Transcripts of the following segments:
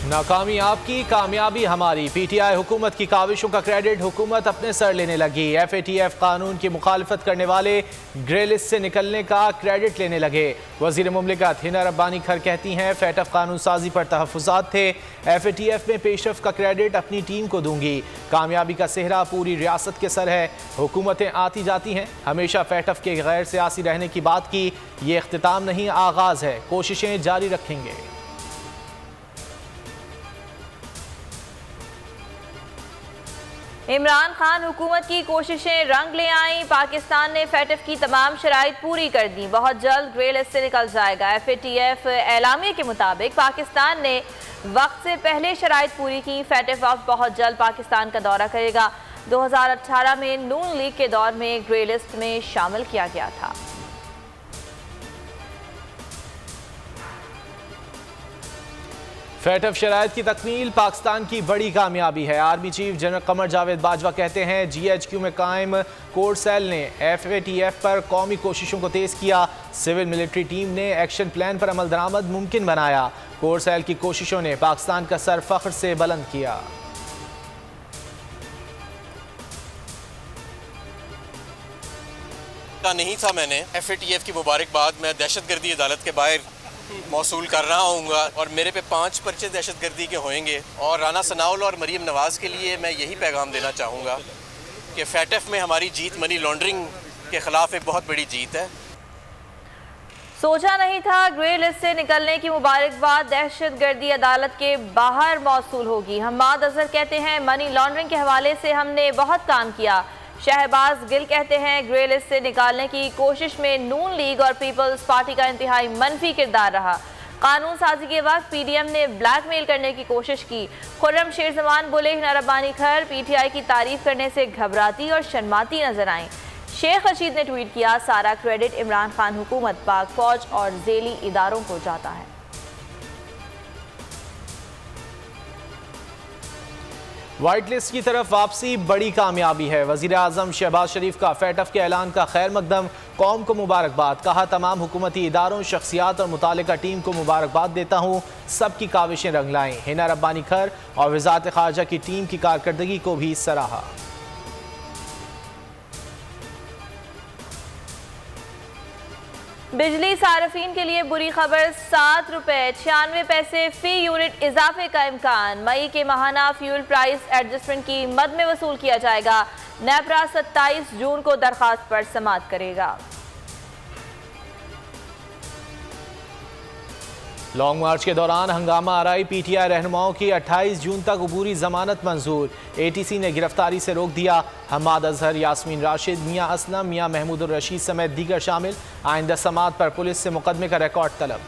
नाकामी आपकी, कामयाबी हमारी। पीटीआई हुकूमत की काविशों का क्रेडिट हुकूमत अपने सर लेने लगी। एफएटीएफ कानून की मुखालफत करने वाले ग्रे लिस्ट से निकलने का क्रेडिट लेने लगे। वजीर मुमलिकत हिना रब्बानी खर कहती हैं, फैटफ कानून साजी पर तहफ़्फ़ुज़ात थे। एफएटीएफ में पेशरफ का क्रेडिट अपनी टीम को दूंगी। कामयाबी का सेहरा पूरी रियासत के सर है। हुकूमतें आती जाती हैं, हमेशा फैटफ के गैर सियासी रहने की बात की। ये इख्तिताम नहीं, आगाज़ है। कोशिशें जारी रखेंगे। इमरान खान हुकूमत की कोशिशें रंग ले आईं। पाकिस्तान ने फैटफ की तमाम शराइत पूरी कर दी। बहुत जल्द ग्रे लिस्ट से निकल जाएगा। एफएटीएफ एलामिया के मुताबिक पाकिस्तान ने वक्त से पहले शराइत पूरी की। फैटफ वक्त बहुत जल्द पाकिस्तान का दौरा करेगा। 2018 में नून लीग के दौर में ग्रे लिस्ट में शामिल किया गया था। फैटफ शराइत की तकमील पाकिस्तान की बड़ी कामयाबी है। Army chief general Qamar Javed Bajwa कहते हैं, जीएचक्यू में कायम कोर सेल ने एफएटीएफ पर कौमी कोशिशों को तेज़ किया। सिविल मिलिट्री टीम ने एक्शन प्लान पर अमल दरामद मुमकिन बनाया। कोर सेल की कोशिशों ने पाकिस्तान का सर फख्र से बुलंद किया। नहीं था, मैंने एफएटीएफ की मुबारकबाद मैं दहशतगर्दी अदालत के बाहर मौसूल कर रहा हूँगा और मेरे पे 5 पर्चे दहशतगर्दी के होंगे। और राना सनाउल और मरीम नवाज़ के लिए मैं यही पैगाम देना चाहूँगा कि फैटफ में हमारी जीत मनी लॉन्ड्रिंग के ख़िलाफ़ एक बहुत बड़ी जीत है। सोचा नहीं था ग्रे लिस्ट से निकलने की मुबारकबाद दहशतगर्दी अदालत के बाहर मौसूल होगी। हम्माद अजहर कहते हैं, मनी लॉन्ड्रिंग के हवाले से हमने बहुत काम किया। शहबाज गिल कहते हैं, ग्रे लिस्ट से निकालने की कोशिश में नून लीग और पीपल्स पार्टी का इंतहाई मनफी किरदार रहा। कानून साजी के वक्त पीडीएम ने ब्लैकमेल करने की कोशिश की। खुर्रम शेर जमान बोले, हिना रब्बानी खर पीटीआई की तारीफ करने से घबराती और शर्माती नजर आईं। शेख रशीद ने ट्वीट किया, सारा क्रेडिट इमरान खान हुकूमत, पाक फौज और जेली इदारों को जाता है। व्हाइट लिस्ट की तरफ वापसी बड़ी कामयाबी है। वजीर आजम शहबाज शरीफ का फैटफ के ऐलान का खैर मकदम, कौम को मुबारकबाद। कहा, तमाम हुकूमती इदारों, शख्सियात और मुतालिका टीम को मुबारकबाद देता हूँ। सबकी काविशें रंग लाएं। हिना रब्बानी खर और वजारत खारजा की टीम की कारकर्दगी को भी सराहा। बिजली सार्फिन के लिए बुरी खबर, 7 रुपये 96 पैसे फी यूनिट इजाफे का इम्कान। मई के माहाना फ्यूल प्राइस एडजस्टमेंट की मद में वसूल किया जाएगा। नेपरा 27 जून को दरखास्त पर समाअत करेगा। लॉन्ग मार्च के दौरान हंगामा आराई, पीटीआई रहनुमाओं की 28 जून तक अबूरी जमानत मंजूर। एटीसी ने गिरफ्तारी से रोक दिया। हम्माद अजहर, यास्मीन राशिद, मियां असलम, मियां महमूद रशीद समेत दीगर शामिल। आइंदा समाअत पर पुलिस से मुकदमे का रिकॉर्ड तलब।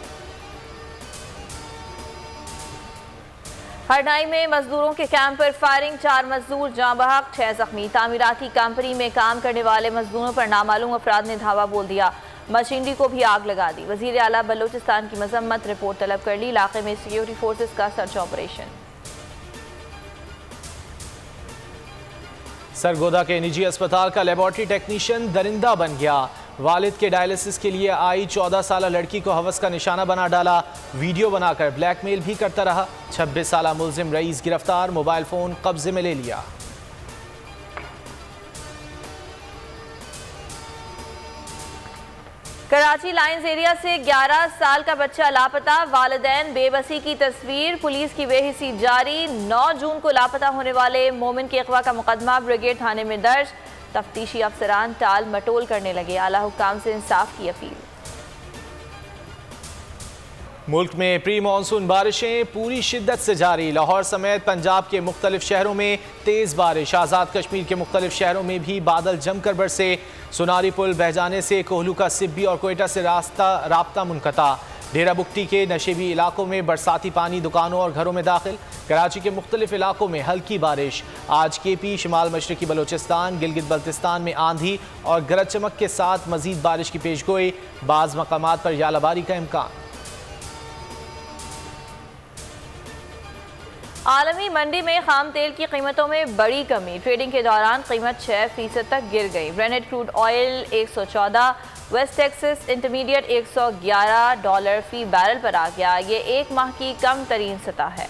हरनाई में मजदूरों के कैंप पर फायरिंग, 4 मजदूर जाँ बहक, 6 जख्मी। तामीराती कंपनी में काम करने वाले मजदूरों पर नामालूम अफराद ने धावा बोल दिया। मशीनरी को भी आग लगा दी। वजीर आला बलूचिस्तान की मजम्मत, रिपोर्ट तलब कर ली। इलाके में सिक्योरिटी फोर्सेस का सर्च ऑपरेशन। सरगोदा के निजी अस्पताल का लेबॉर्ट्री टेक्नीशियन दरिंदा बन गया। वालिद के डायलिसिस के लिए आई 14 साला लड़की को हवस का निशाना बना डाला। वीडियो बनाकर ब्लैकमेल भी करता रहा। 26 साला मुलजिम रईस गिरफ्तार, मोबाइल फोन कब्जे में ले लिया। कराची लाइंस एरिया से 11 साल का बच्चा लापता, वालिदैन बेबसी की तस्वीर। पुलिस की बेहिसी जारी। 9 जून को लापता होने वाले मोमिन के अगवा का मुकदमा ब्रिगेड थाने में दर्ज। तफ्तीशी अफसरान टाल मटोल करने लगे। आला हुक्काम से इंसाफ की अपील। मुल्क में प्री मानसून बारिशें पूरी शिद्दत से जारी। लाहौर समेत पंजाब के मुख्तलिफ शहरों में तेज़ बारिश। आज़ाद कश्मीर के मुख्तलिफ शहरों में भी बादल जमकर बरसे। सुनारी पुल बह जाने से कोहलू का सिब्बी और कोयटा से राब्ता मुनक़ता। डेरा बुगटी के नशेबी इलाकों में बरसाती पानी दुकानों और घरों में दाखिल। कराची के मुख्तलिफ इलाकों में हल्की बारिश। आज केपी, शिमाल मशरकी बलोचिस्तान, गिलगित बल्तिस्तान में आंधी और गरज चमक के साथ मजीद बारिश की पेशगोई। बाज़ मकामात पर यालाबारी का इम्कान। आलमी मंडी में खाम तेल की कीमतों में बड़ी कमी। ट्रेडिंग के दौरान कीमत 6% तक गिर गई। Brent crude oil 114, West Texas intermediate $111 फी बैरल पर आ गया। ये एक माह की कम तरीन सतह है।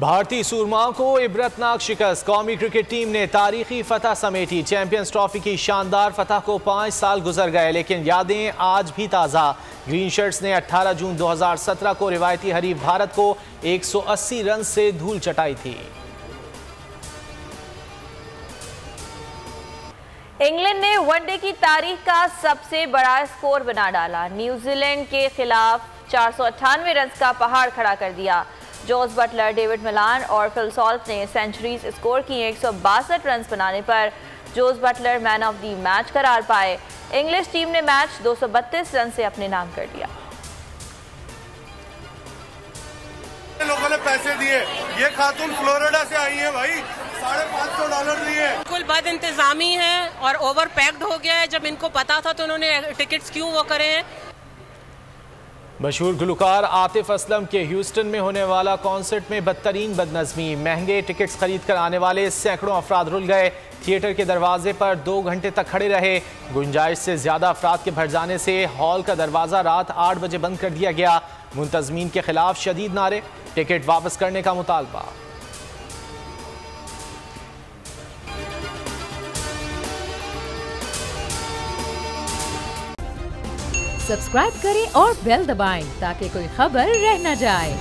भारतीय सूरमाओं को इबरतनाक शिकस्त। कौमी क्रिकेट टीम ने तारीखी फतह समेटी। चैंपियंस ट्रॉफी की शानदार फतह को 5 साल गुजर गए, लेकिन यादें आज भी ताज़ा। ग्रीन शर्ट्स ने 18 जून 2017 को रिवायती हरीफ भारत को 180 रन से धूल चटाई थी। इंग्लैंड ने वनडे की तारीख का सबसे बड़ा स्कोर बना डाला। न्यूजीलैंड के खिलाफ 498 रन का पहाड़ खड़ा कर दिया। जोस बटलर, डेविड मिलान और फिल सॉल्ट ने सेंचुरीज स्कोर की। 162 रन बनाने पर Jos Buttler man of the match करार पाए। इंग्लिश टीम ने मैच 232 रन से अपने नाम कर दिया। लोगों ने पैसे दिए, ये खातून फ्लोरिडा से आई है भाई, $550 दिए। बिल्कुल बद इंतजामी है और ओवर पैक्ड हो गया है। जब इनको पता था तो उन्होंने टिकट्स क्यों वो करे हैं। मशहूर गुलकार आतिफ असलम के ह्यूस्टन में होने वाला कॉन्सर्ट में बदतरीन बदनज़मी। महंगे टिकट्स खरीद कर आने वाले सैकड़ों अफराद रुल गए। थिएटर के दरवाजे पर 2 घंटे तक खड़े रहे। गुंजाइश से ज़्यादा अफराद के भर जाने से हॉल का दरवाज़ा रात 8 बजे बंद कर दिया गया। मुंतज़मीन के खिलाफ शदीद नारे, टिकट वापस करने का मुतालबा। सब्सक्राइब करें और बेल दबाएं ताकि कोई खबर रह न जाए।